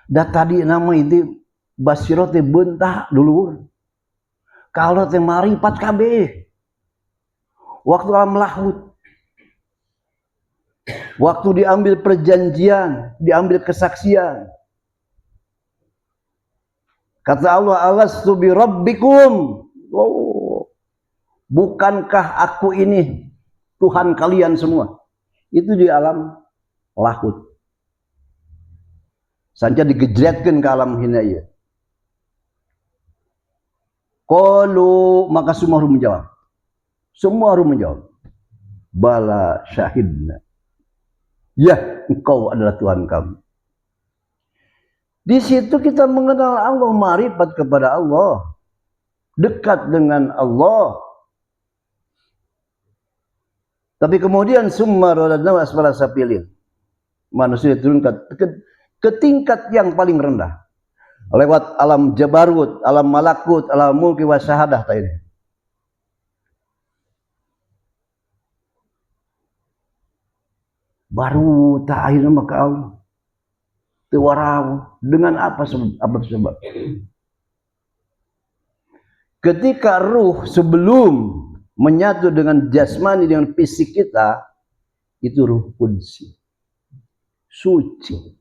Da tadi nama itu basiro teh bentah dulu. Kalau teh maripat kabeh. Waktu alam lahut. Waktu diambil perjanjian, diambil kesaksian. Kata Allah, alastu bi rabbikum. Oh, bukankah aku ini Tuhan kalian semua? Itu di alam lahut. Saja digejretkan ke alam hinaya. Qalu, maka semua harus menjawab. Semua harus menjawab. Bala syahidna. Ya, engkau adalah Tuhan kami. Di situ kita mengenal Allah, ma'rifat kepada Allah, dekat dengan Allah. Tapi kemudian summa radadnahu asfala safilin. Manusia diturunkan ke tingkat yang paling rendah. Lewat alam jabarut, alam malakut, alam mulki wa syahadah tadi. Baru tak akhirnya maka Allah tewarau dengan apa sebab? Ketika ruh sebelum menyatu dengan jasmani, dengan fisik kita, itu ruh kudsi, suci,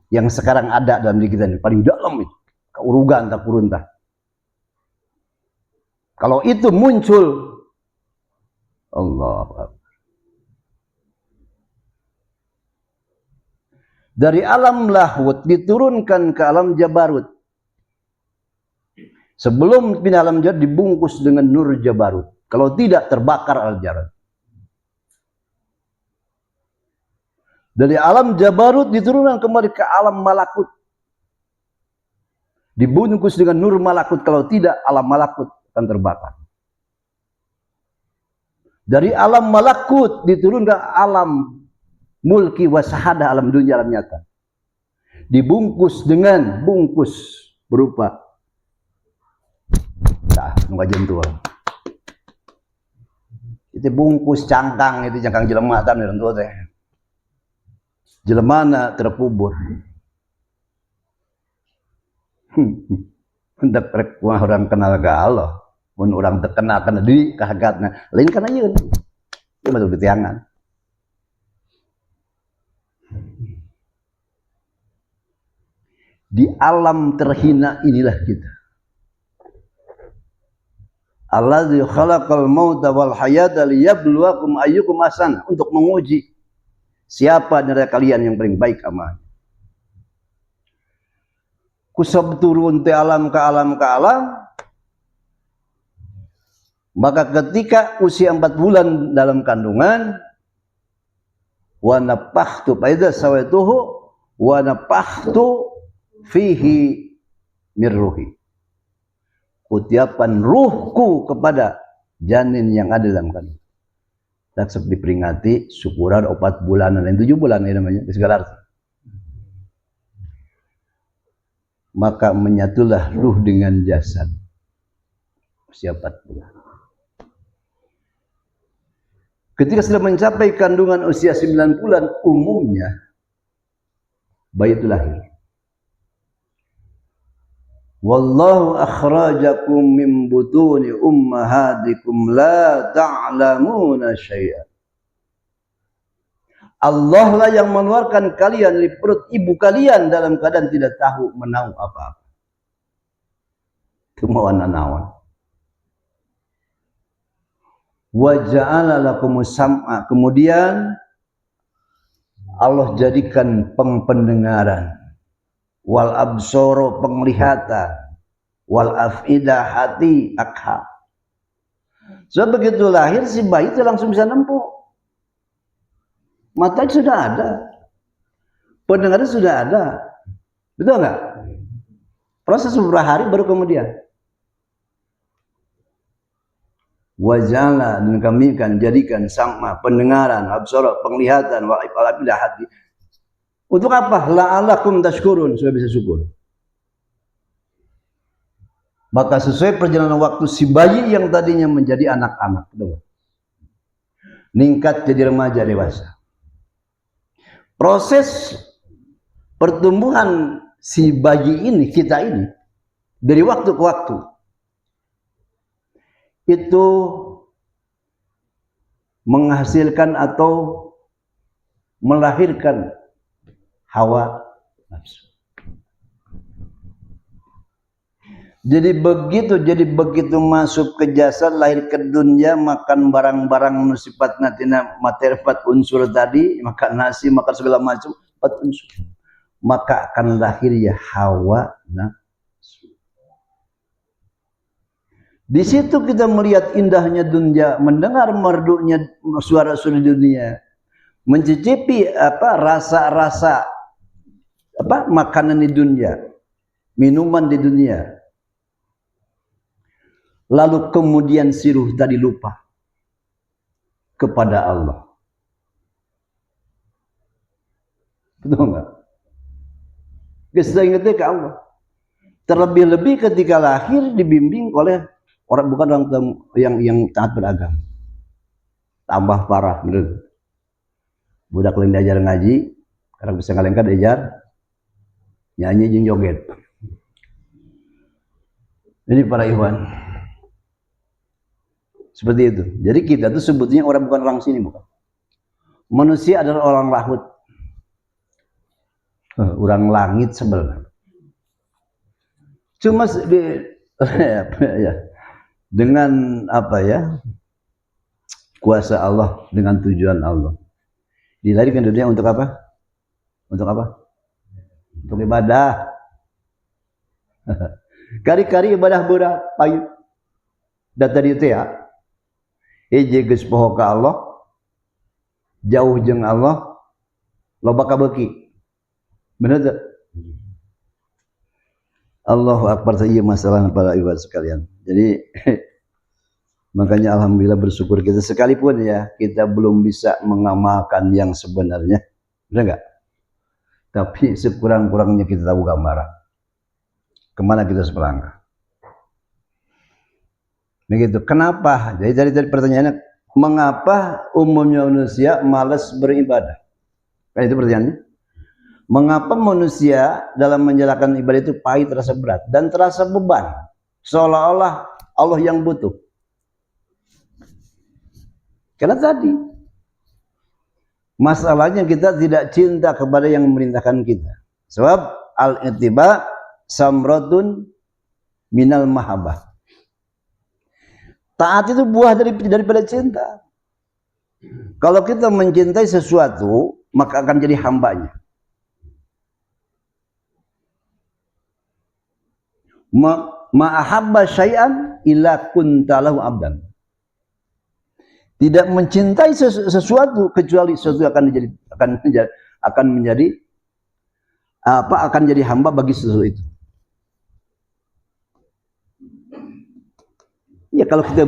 yang sekarang ada dalam diri kita ini, paling dalam itu, keurugan tak kuruntah. Kalau itu muncul, Allah, dari alam lahut diturunkan ke alam jabarut. Sebelum pindah alam jabarut dibungkus dengan nur jabarut. Kalau tidak terbakar al-jabarut. Dari alam jabarut diturunkan kembali ke alam malakut. Dibungkus dengan nur malakut. Kalau tidak alam malakut akan terbakar. Dari alam malakut diturunkan ke alam mulki wasahada, alam dunia, alam nyata. Dibungkus dengan bungkus berupa jentua. Itu bungkus cangkang, itu cangkang jelema tan tentu teh. Jelemana terkubur. Hendak rek orang kenal ke Allah, mun orang terkenal kana deui kahagatna. Lain kana yeun. Ieu mah betiangan. Di alam terhina inilah kita. Alladzi khalaqal mauta wal hayata liyabluwakum ayyukum ahsan, untuk menguji siapa dari kalian yang paling baik amalnya. Kusab turun te alam ke alam ke alam, maka ketika usia 4 bulan dalam kandungan, wa nafakhtu faidza sawaituhu wa nafakhtu fihi mirruhi, kutiapan ruhku kepada janin yang ada dalam kandungan. Dan diperingati syukuran 4 bulan dan 7 bulan ini namanya segala arti. Maka menyatulah ruh dengan jasad usia 4 bulan. Ketika sudah mencapai kandungan usia 9 bulan, umumnya bayi itu lahir. Wallahu akhrajakum min butuni ummahatikum la ta'lamuna syai'an. Allah lah yang mengeluarkan kalian dari perut ibu kalian dalam keadaan tidak tahu menahu apa-apa. Kemauan nawan. Wa ja'ala lakumus sam'a, kemudian Allah jadikan pendengaran, wal absoro penglihatan, wal afidah hati akha. So begitu lahir si bayi itu langsung bisa nempuh. Mata sudah ada, pendengaran sudah ada, betul nggak? Proses beberapa hari baru kemudian. Wajala, dan kami akan jadikan sama pendengaran, absoro penglihatan, wa afidah hati. Untuk apa? La'alakum tashkurun, supaya bisa syukur. Maka sesuai perjalanan waktu si bayi yang tadinya menjadi anak-anak, meningkat jadi remaja dewasa. Proses pertumbuhan si bayi ini, kita ini, dari waktu ke waktu itu menghasilkan atau melahirkan hawa nafsu. Jadi begitu masuk ke jasad, lahir ke dunia, makan barang-barang sifat natina materi 4 unsur tadi, makan nasi, makan segala macam 4 unsur, maka akan lahir ya hawa nafsu. Di situ kita melihat indahnya dunia, mendengar merdunya suara-suara dunia, mencicipi rasa-rasa makanan di dunia, minuman di dunia. Lalu kemudian si ruh tadi lupa kepada Allah. Betul enggak? Kita ingatnya ke Allah. Terlebih-lebih ketika lahir dibimbing oleh orang, bukan orang yang taat beragama. Tambah parah menurut. Budak lain diajar ngaji, karena bisa ngalengka diajar nyanyi jeung joget. Ini para ikhwan. Seperti itu. Jadi kita tuh sebutnya bukan orang sini, bukan. Manusia adalah orang lahut. Orang langit sebenarnya. Cuma dengan kuasa Allah, dengan tujuan Allah. Dilahirkan dunia untuk apa? Untuk apa? Untuk ibadah. Kari-kari ibadah berat, payu. Dan tadi itu ya, geus poho ka Allah, jauh jeung Allah, loba kabeuki. Bener tuh? Allahu Akbar, saja masalah para ibadah sekalian. Jadi makanya alhamdulillah bersyukur kita, sekalipun ya kita belum bisa mengamalkan yang sebenarnya, benar enggak? Tapi sekurang-kurangnya kita tahu gambaran kemana kita harus melangkah. Begitu. Kenapa? Jadi dari pertanyaannya, mengapa umumnya manusia malas beribadah? Kan itu pertanyaannya. Mengapa manusia dalam menjalankan ibadah itu pahit, terasa berat dan terasa beban, seolah-olah Allah yang butuh? Karena tadi masalahnya kita tidak cinta kepada yang memerintahkan kita. Sebab al-ittiba samratun minal mahabbah. Taat itu buah daripada cinta. Kalau kita mencintai sesuatu, maka akan jadi hambanya. Ma'ahabba syai'an illa kuntalahu abdan. Tidak mencintai sesuatu kecuali sesuatu akan jadi hamba bagi sesuatu itu. Ya, kalau kita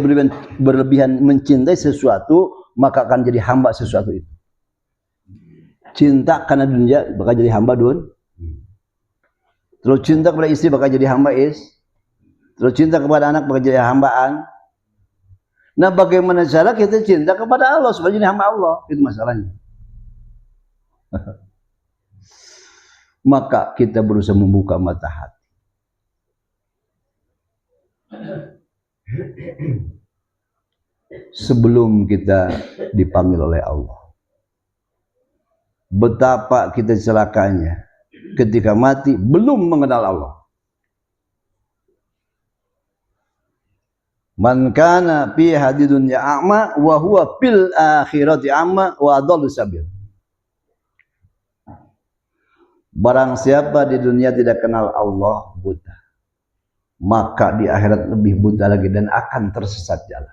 berlebihan mencintai sesuatu, maka akan jadi hamba sesuatu itu. Cinta karena dunia bakal jadi hamba dunia. Terus cinta kepada istri bakal jadi hamba istri. Terus cinta kepada anak bakal jadi hambaan. Nah, bagaimana cara kita cinta kepada Allah supaya jadi hamba Allah? Itu masalahnya. Maka kita berusaha membuka mata hati. Sebelum kita dipanggil oleh Allah. Betapa kita celakanya ketika mati belum mengenal Allah. Man kana fi hadidunya a'ma wa huwa fil akhirati a'ma wa adallu sabil. Barang siapa di dunia tidak kenal Allah, buta, maka di akhirat lebih buta lagi dan akan tersesat jalan.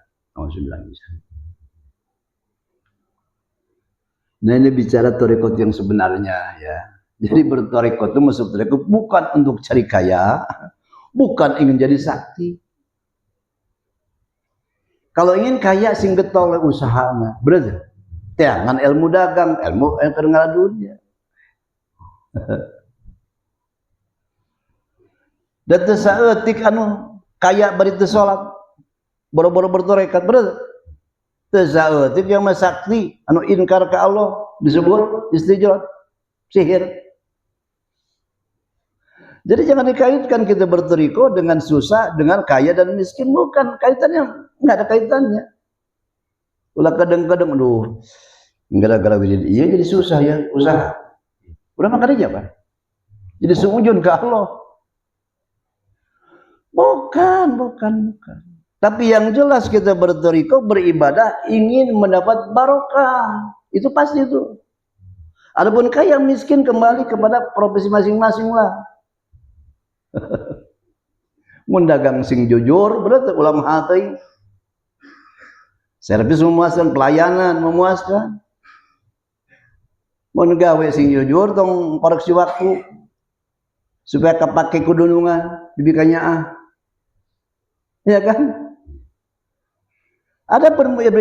Nah, ini bicara tarekat yang sebenarnya ya. Jadi bertarekat itu, masuk tarekat bukan untuk cari kaya, bukan ingin jadi sakti. Kalau ingin kaya sing getol usahana, berarti jangan ilmu dagang, ilmu kedengaran dunia. Dan saeutik anu kaya bari teu salat, boro-boro bertarekat, berarti teu saeutik yang sakti anu inkar ka Allah disebut istijab, sihir. Jadi jangan dikaitkan kita bertoriko dengan susah, dengan kaya dan miskin. Bukan, kaitannya nggak ada kaitannya. Ulah kadang-kadang, aduh, gara-gara iya jadi susah ya usaha. Udah makan aja Pak. Jadi sujud ke Allah. Bukan. Tapi yang jelas kita bertoriko, beribadah, ingin mendapat barokah. Itu pasti itu. Adapun kaya miskin kembali kepada profesi masing-masing lah. Mun dagang sing jujur berarti ulam hati, servis memuaskan, pelayanan memuaskan. Mun gawe sing jujur tong koreksi waktu supaya kepake kudunungan dibikanya ya kan. Ada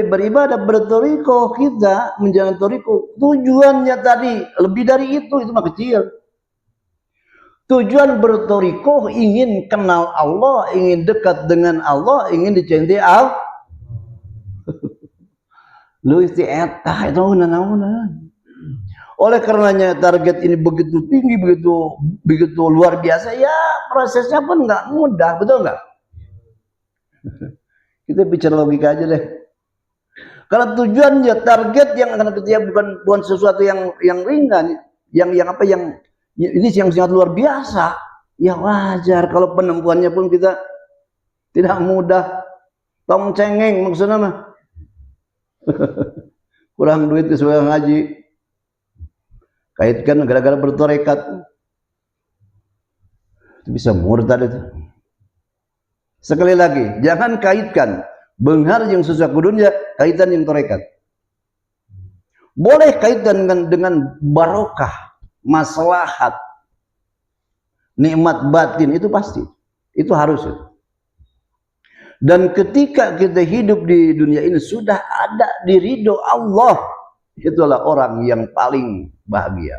beribadah bertoriko, kita menjalankan toriko tujuannya tadi lebih dari itu mah kecil. Tujuan bertoriko ingin kenal Allah, ingin dekat dengan Allah, ingin dicintai Allah. Lu isti eta itu naon. Oleh karenanya target ini begitu tinggi, begitu luar biasa, ya prosesnya pun nggak mudah, betul nggak? Kita bicara logika aja deh. Karena tujuannya target yang akan ketia bukan sesuatu yang ringan, yang ini yang sangat luar biasa. Ya wajar kalau penempuannya pun kita tidak mudah. Tong cengeng maksudnya mah. Kurang duit sesuai ngaji. Kaitkan gara-gara bertorekat. Itu bisa murtad itu. Sekali lagi, jangan kaitkan benghar yang susah kudunya kaitan yang torekat. Boleh kaitan dengan barokah, maslahat, nikmat batin, itu pasti, itu harus. Dan ketika kita hidup di dunia ini sudah ada di ridho Allah, itulah orang yang paling bahagia.